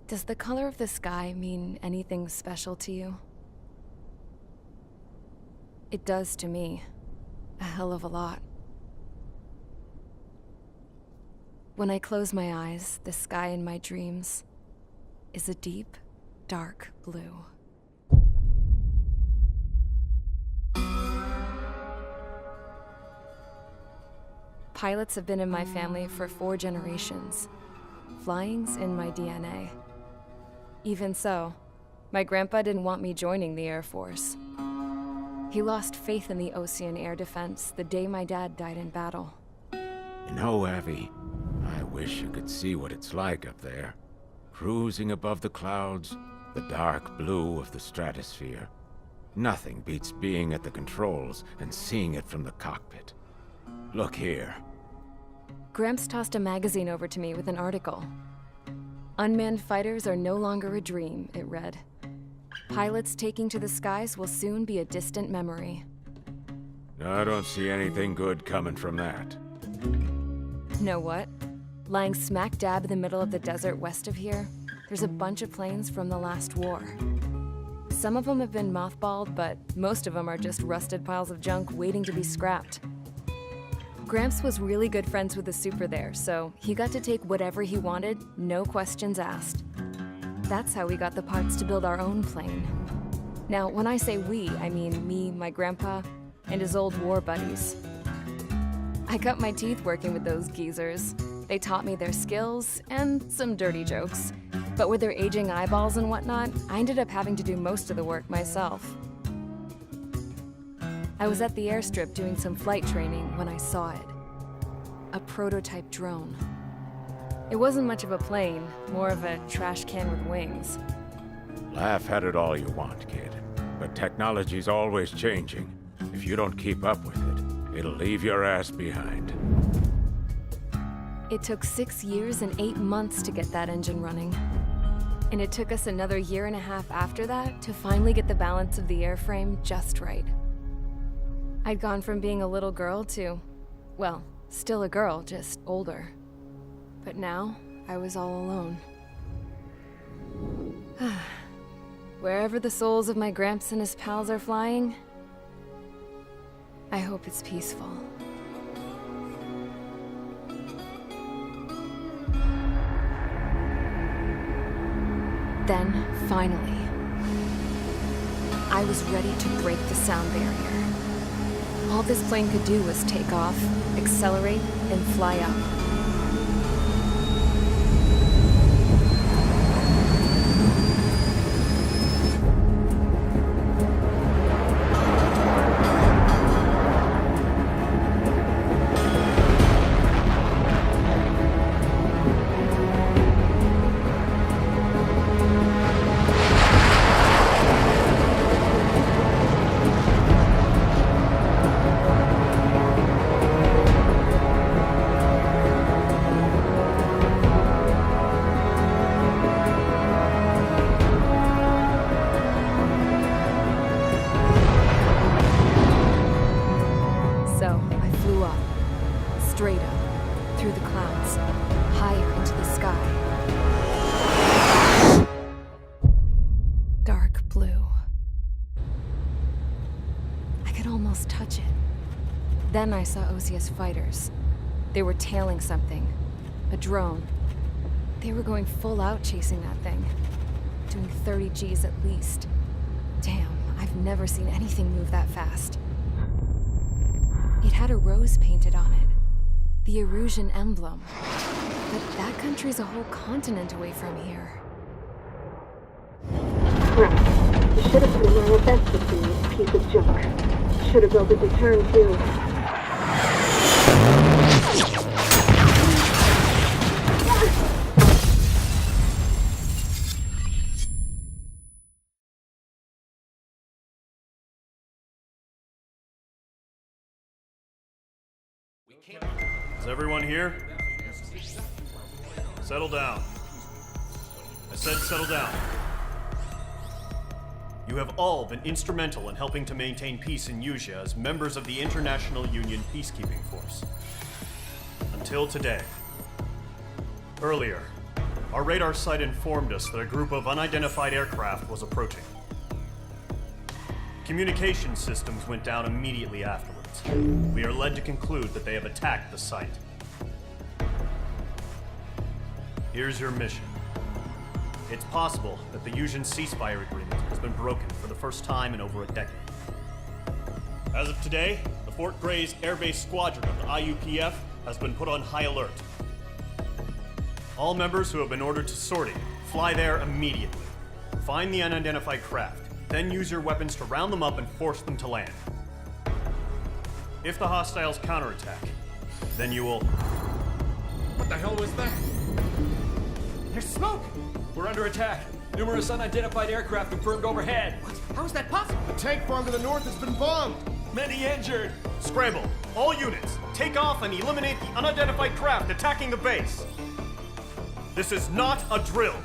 Does the color of the sky mean anything special to you? It does to me. A hell of a lot. When I close my eyes, the sky in my dreams is a deep, dark blue. Pilots have been in my family for 4 generations. Flying's in my DNA. Even so, my grandpa didn't want me joining the Air Force. He lost faith in the Osean air defense the day my dad died in battle. You know, Abby, I wish you could see what it's like up there. Cruising above the clouds, the dark blue of the stratosphere. Nothing beats being at the controls and seeing it from the cockpit. Look here. Gramps tossed a magazine over to me with an article. Unmanned fighters are no longer a dream, it read. Pilots taking to the skies will soon be a distant memory. I don't see anything good coming from that. Know what? Lying smack dab in the middle of the desert west of here, there's a bunch of planes from the last war. Some of them have been mothballed, but most of them are just rusted piles of junk waiting to be scrapped. Gramps was really good friends with the super there, so he got to take whatever he wanted, no questions asked. That's how we got the parts to build our own plane. Now, when I say we, I mean me, my grandpa, and his old war buddies. I cut my teeth working with those geezers. They taught me their skills and some dirty jokes. But with their aging eyeballs and whatnot, I ended up having to do most of the work myself. I was at the airstrip doing some flight training when I saw it. A prototype drone. It wasn't much of a plane, more of a trash can with wings. Laugh at it all you want, kid. But technology's always changing. If you don't keep up with it, it'll leave your ass behind. It took 6 years and 8 months to get that engine running. And it took us another 1.5 years after that to finally get the balance of the airframe just right. I'd gone from being a little girl to, well, still a girl, just older. But now, I was all alone. Wherever the souls of my Gramps and his pals are flying, I hope it's peaceful. Then, finally, I was ready to break the sound barrier. All this plane could do was take off, accelerate, and fly up. Straight up, through the clouds, higher into the sky. Dark blue. I could almost touch it. Then I saw Osia's fighters. They were tailing something. A drone. They were going full out chasing that thing. Doing 30 Gs at least. Damn, I've never seen anything move that fast. It had a rose painted on it. The Erusian emblem. But that country's a whole continent away from here. Right. You should have put in our best to see this piece of junk. Should have built a deterrent too. Is everyone here? Settle down. I said settle down. You have all been instrumental in helping to maintain peace in Usea as members of the International Union Peacekeeping Force. Until today. Earlier, Our radar site informed us that a group of unidentified aircraft was approaching. Communication systems went down immediately afterwards. We are led to conclude that they have attacked the site. Here's your mission. It's possible that the Yuuzhan ceasefire agreement has been broken for the first time in over a decade. As of today, the Fort Grays Air Base Squadron of the IUPF has been put on high alert. All members who have been ordered to sortie, fly there immediately. Find the unidentified craft, then use your weapons to round them up and force them to land. If the hostiles counterattack, then you will... What the hell was that? There's smoke! We're under attack. Numerous unidentified aircraft confirmed overhead. What? How is that possible? The tank farm to the north has been bombed! Many injured. Scramble! All units, take off and eliminate the unidentified craft attacking the base! This is not a drill!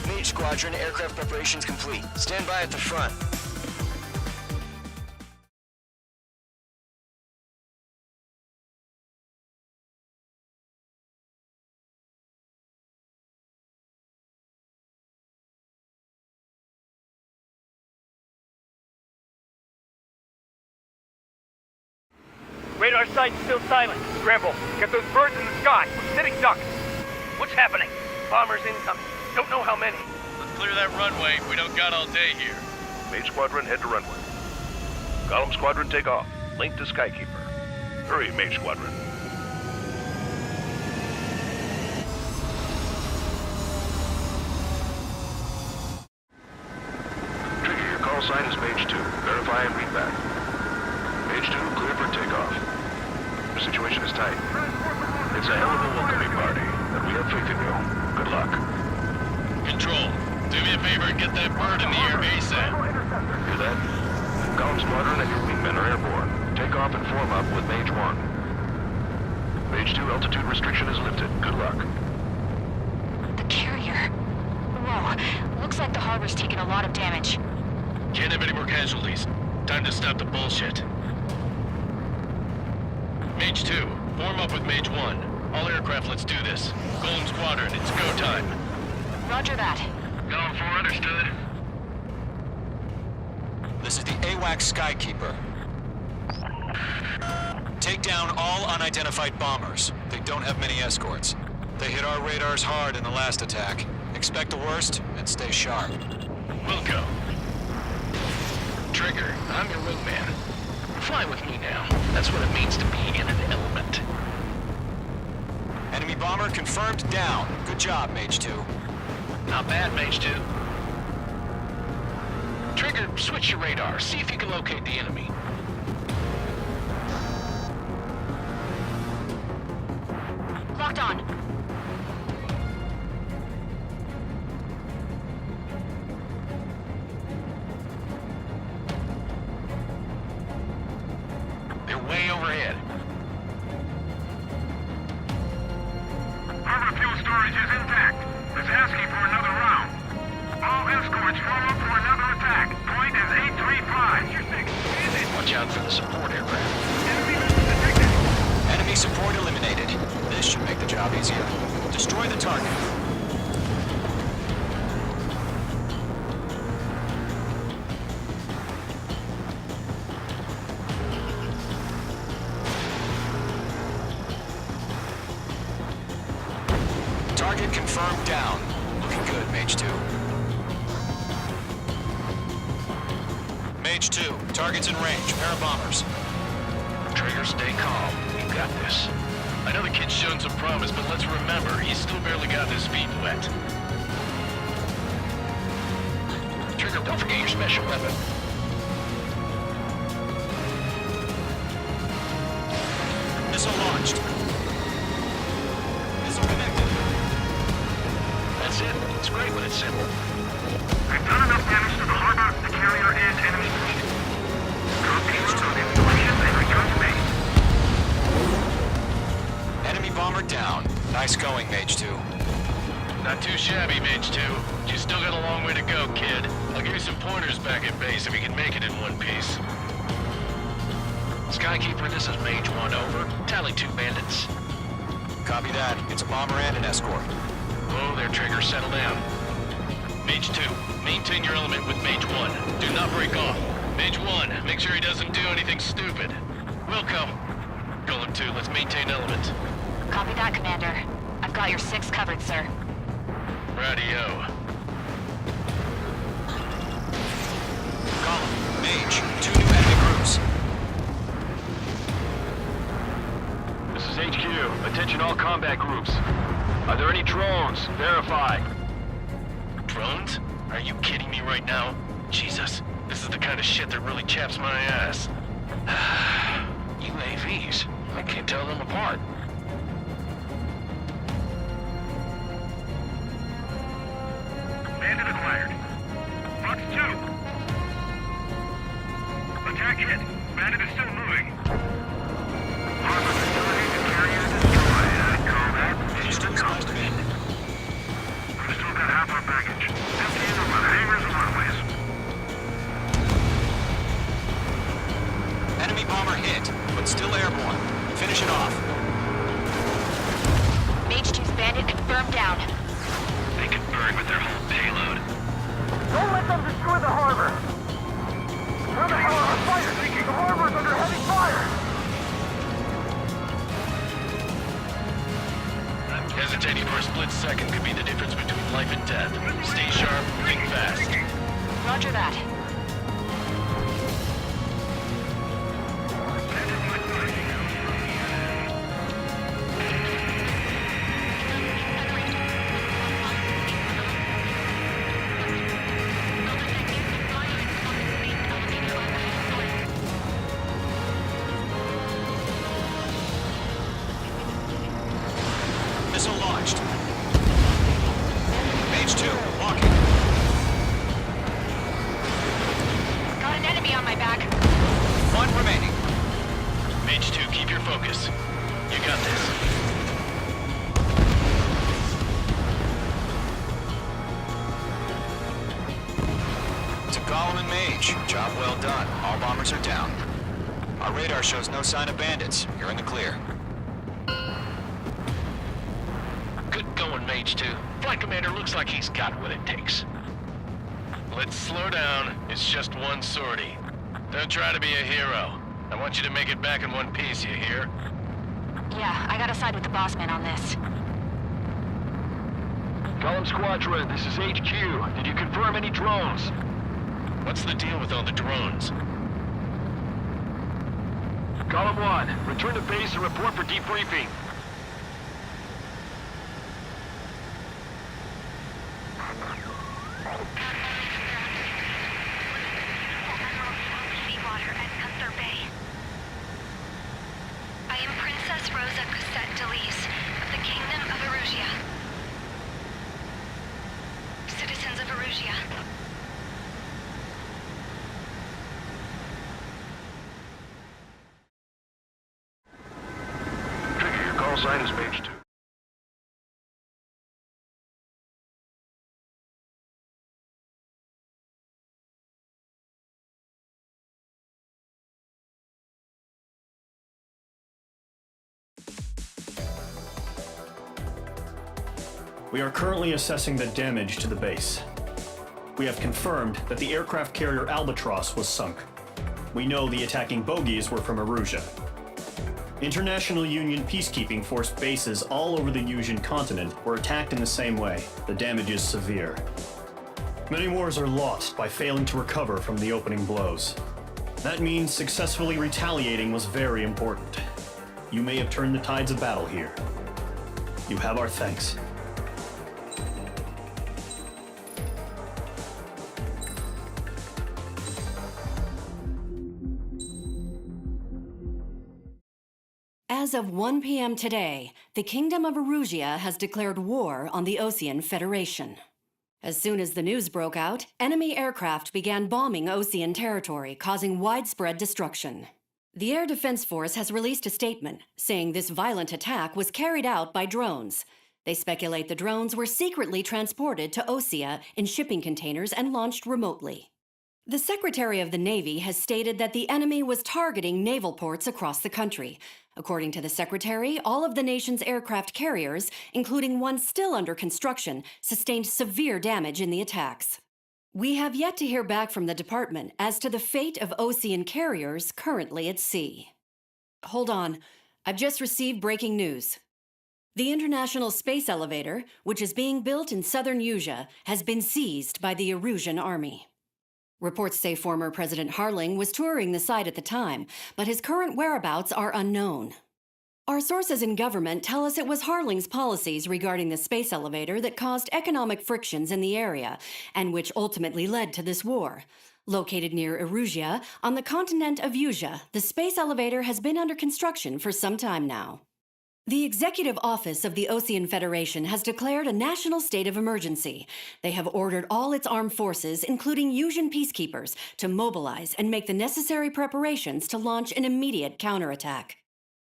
Mage Squadron, aircraft preparations complete. Stand by at the front. Radar site's still silent. Scramble. Get those birds in the sky. We're sitting ducks. What's happening? Bombers incoming. Don't know how many. Let's clear that runway. We don't got all day here. Mage Squadron, head to runway. Golem Squadron, take off. Link to Skykeeper. Hurry, Mage Squadron. Trigger, your call sign is Mage 2. Verify and read back. Mage 2, clear for takeoff. The situation is tight. It's a hell of a welcoming party, and we have faith in you. Good luck. Control, do me a favor and get that bird in the air ASAP. Hear that? Golem Squadron and your wingmen are airborne. Take off and form up with Mage 1. Mage 2, altitude restriction is lifted. Good luck. The carrier. Whoa, looks like the harbor's taken a lot of damage. Can't have any more casualties. Time to stop the bullshit. Mage 2, form up with Mage 1. All aircraft, let's do this. Golem Squadron, it's go time. Roger that. Golem 4, understood. This is the AWAC Skykeeper. Take down all unidentified bombers. They don't have many escorts. They hit our radars hard in the last attack. Expect the worst and stay sharp. We'll go. Trigger, I'm your wingman. Fly with me now. That's what it means to be in an element. Enemy bomber confirmed down. Good job, Mage 2. Not bad, Mage 2. Trigger, switch your radar. See if you can locate the enemy. Locked on. They're way overhead. Harbor fuel storage is intact. It's asking for another round. All escorts form up for another attack. Point is 835. Watch out for the support aircraft. Enemy support eliminated. This should make the job easier. Destroy the target. Target confirmed down. Looking good, Mage 2. Mage 2, target's in range. Pair of bombers. Trigger, stay calm. We've got this. I know the kid's shown some promise, but let's remember, he's still barely gotten his feet wet. Trigger, don't forget your special weapon. Missile launched. Missile connected. That's it. It's great when it's simple. We've done enough damage to the harbor, the carrier, and enemy fleet. Drop payloads on installations and return to base. Enemy bomber down. Nice going, Mage 2. Not too shabby, Mage 2. You still got a long way to go, kid. I'll give you some pointers back at base if you can make it in one piece. Skykeeper, this is Mage 1, over. Tally 2 bandits. Copy that. It's a bomber and an escort. Whoa there, Trigger. Settle down. Mage 2, maintain your element with Mage 1. Do not break off. Mage 1, make sure he doesn't do anything stupid. Wilco. Golem 2, let's maintain element. Copy that, Commander. I've got your 6 covered, sir. Radio. Column, Mage, 2 new enemy groups. This is HQ. Attention all combat groups. Are there any drones? Verify. Drones? Are you kidding me right now? Jesus, this is the kind of shit that really chaps my ass. UAVs. I can't tell them apart. Bandit acquired. Fox 2. Attack hit. Bandit is still moving. Harbor facility and carrier destroyed. Combat is to come. We've still got half our baggage. Empty in with hangars and runways. Enemy bomber hit, but still airborne. Finish it off. Mage 2's bandit confirmed down. They can burn with their whole payload. Don't let them destroy the harbor! Where the hell are our fighters? The harbor's under heavy fire! Hesitating for a split second could be the difference between life and death. Stay sharp, think fast. Roger that. Missile launched. Mage 2, walking. Got an enemy on my back. 1 remaining. Mage 2, keep your focus. You got this. To Golem and Mage, job well done. All bombers are down. Our radar shows no sign of bandits. You're in the clear. Good going, Mage 2. Flight Commander looks like he's got what it takes. Let's slow down. It's just one sortie. Don't try to be a hero. I want you to make it back in one piece, you hear? Yeah, I gotta side with the boss man on this. Golem Squadron, this is HQ. Did you confirm any drones? What's the deal with all the drones? Golem 1, return to base and report for debriefing. Seawater at Gunther Bay. I am Princess Rosa Cosette Delise of the Kingdom of Erusia. Citizens of Erusia. Trigger, your call sign is Mage 2. We are currently assessing the damage to the base. We have confirmed that the aircraft carrier Albatross was sunk. We know the attacking bogies were from Erusia. International Union peacekeeping force bases all over the Yusian continent were attacked in the same way. The damage is severe. Many wars are lost by failing to recover from the opening blows. That means successfully retaliating was very important. You may have turned the tides of battle here. You have our thanks. As of 1 p.m. today, the Kingdom of Erusia has declared war on the Osean Federation. As soon as the news broke out, enemy aircraft began bombing Osean territory, causing widespread destruction. The Air Defense Force has released a statement saying this violent attack was carried out by drones. They speculate the drones were secretly transported to Osea in shipping containers and launched remotely. The Secretary of the Navy has stated that the enemy was targeting naval ports across the country. According to the Secretary, all of the nation's aircraft carriers, including one still under construction, sustained severe damage in the attacks. We have yet to hear back from the department as to the fate of Osean carriers currently at sea. Hold on, I've just received breaking news. The International Space Elevator, which is being built in southern Usea, has been seized by the Erusian Army. Reports say former President Harling was touring the site at the time, but his current whereabouts are unknown. Our sources in government tell us it was Harling's policies regarding the space elevator that caused economic frictions in the area, and which ultimately led to this war. Located near Erusia, on the continent of Usea, the space elevator has been under construction for some time now. The Executive Office of the Osean Federation has declared a national state of emergency. They have ordered all its armed forces, including Usian peacekeepers, to mobilize and make the necessary preparations to launch an immediate counterattack.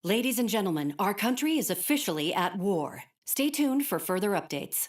Ladies and gentlemen, our country is officially at war. Stay tuned for further updates.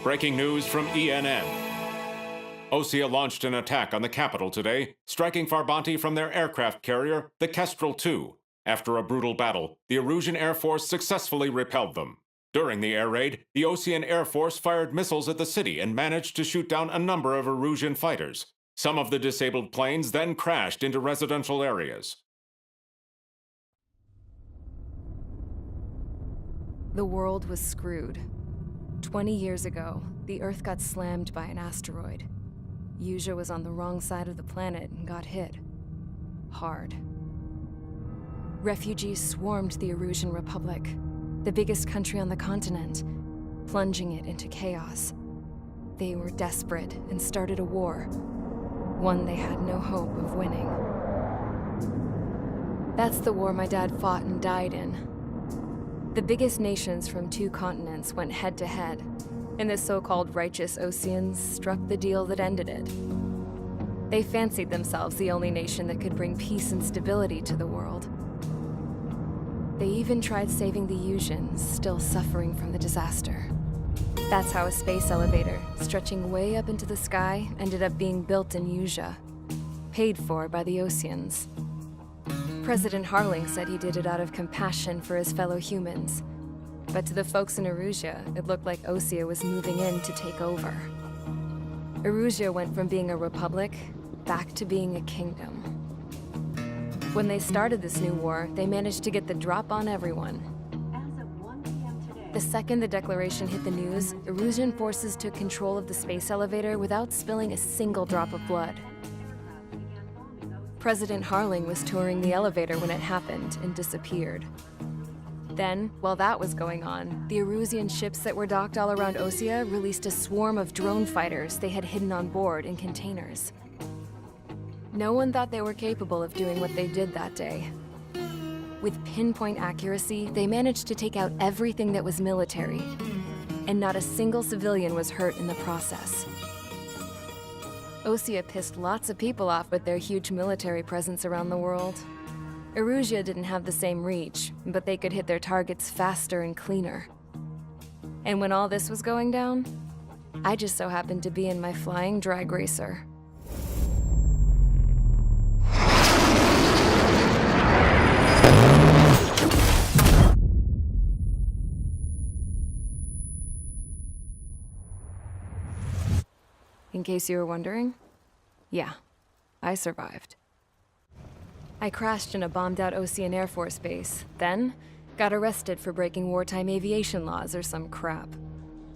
Breaking news from ENN. Osea launched an attack on the capital today, striking Farbanti from their aircraft carrier, the Kestrel II. After a brutal battle, the Erusian Air Force successfully repelled them. During the air raid, the Osean Air Force fired missiles at the city and managed to shoot down a number of Erusian fighters. Some of the disabled planes then crashed into residential areas. The world was screwed. 20 years ago, the Earth got slammed by an asteroid. Usea was on the wrong side of the planet and got hit. Hard. Refugees swarmed the Erusian Republic, the biggest country on the continent, plunging it into chaos. They were desperate and started a war, one they had no hope of winning. That's the war my dad fought and died in. The biggest nations from 2 continents went head-to-head, and the so-called righteous Oseans struck the deal that ended it. They fancied themselves the only nation that could bring peace and stability to the world. They even tried saving the Usians, still suffering from the disaster. That's how a space elevator, stretching way up into the sky, ended up being built in Usea, paid for by the Oseans. President Harling said he did it out of compassion for his fellow humans. But to the folks in Erusia, it looked like Osea was moving in to take over. Erusia went from being a republic back to being a kingdom. When they started this new war, they managed to get the drop on everyone. The second the declaration hit the news, Erusian forces took control of the space elevator without spilling a single drop of blood. President Harling was touring the elevator when it happened and disappeared. Then, while that was going on, the Erusian ships that were docked all around Osea released a swarm of drone fighters they had hidden on board in containers. No one thought they were capable of doing what they did that day. With pinpoint accuracy, they managed to take out everything that was military, and not a single civilian was hurt in the process. Osea pissed lots of people off with their huge military presence around the world. Erusia didn't have the same reach, but they could hit their targets faster and cleaner. And when all this was going down, I just so happened to be in my flying drag racer. In case you were wondering, yeah, I survived. I crashed in a bombed-out Osean Air Force base, then got arrested for breaking wartime aviation laws or some crap.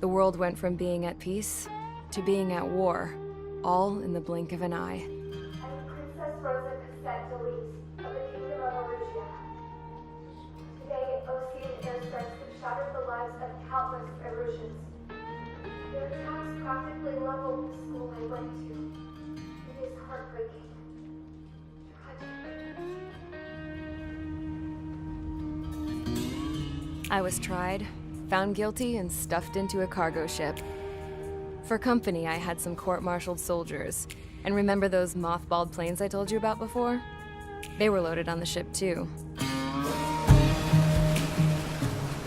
The world went from being at peace to being at war, all in the blink of an eye. Princess Rosa attacks practically leveled the school I went to. It is heartbreaking. Tragic. I was tried, found guilty, and stuffed into a cargo ship. For company, I had some court-martialed soldiers. And remember those mothballed planes I told you about before? They were loaded on the ship, too.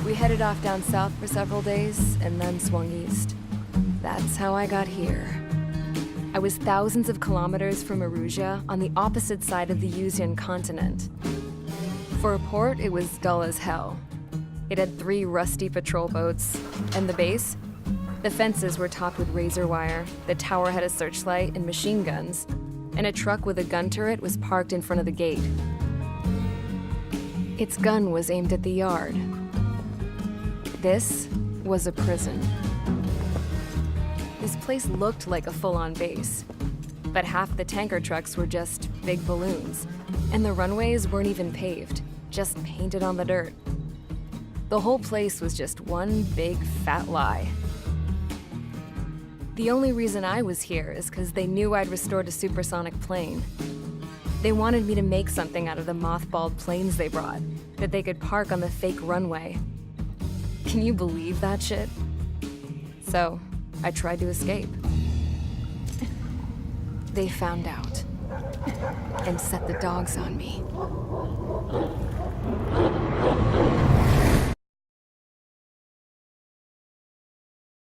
We headed off down south for several days, and then swung east. That's how I got here. I was thousands of kilometers from Erusia, on the opposite side of the Yuzian continent. For a port, it was dull as hell. It had 3 rusty patrol boats, and the base? The fences were topped with razor wire, the tower had a searchlight and machine guns, and a truck with a gun turret was parked in front of the gate. Its gun was aimed at the yard. This was a prison. This place looked like a full-on base, but half the tanker trucks were just big balloons, and the runways weren't even paved, just painted on the dirt. The whole place was just one big fat lie. The only reason I was here is because they knew I'd restored a supersonic plane. They wanted me to make something out of the mothballed planes they brought, that they could park on the fake runway. Can you believe that shit? So, I tried to escape. They found out, and set the dogs on me.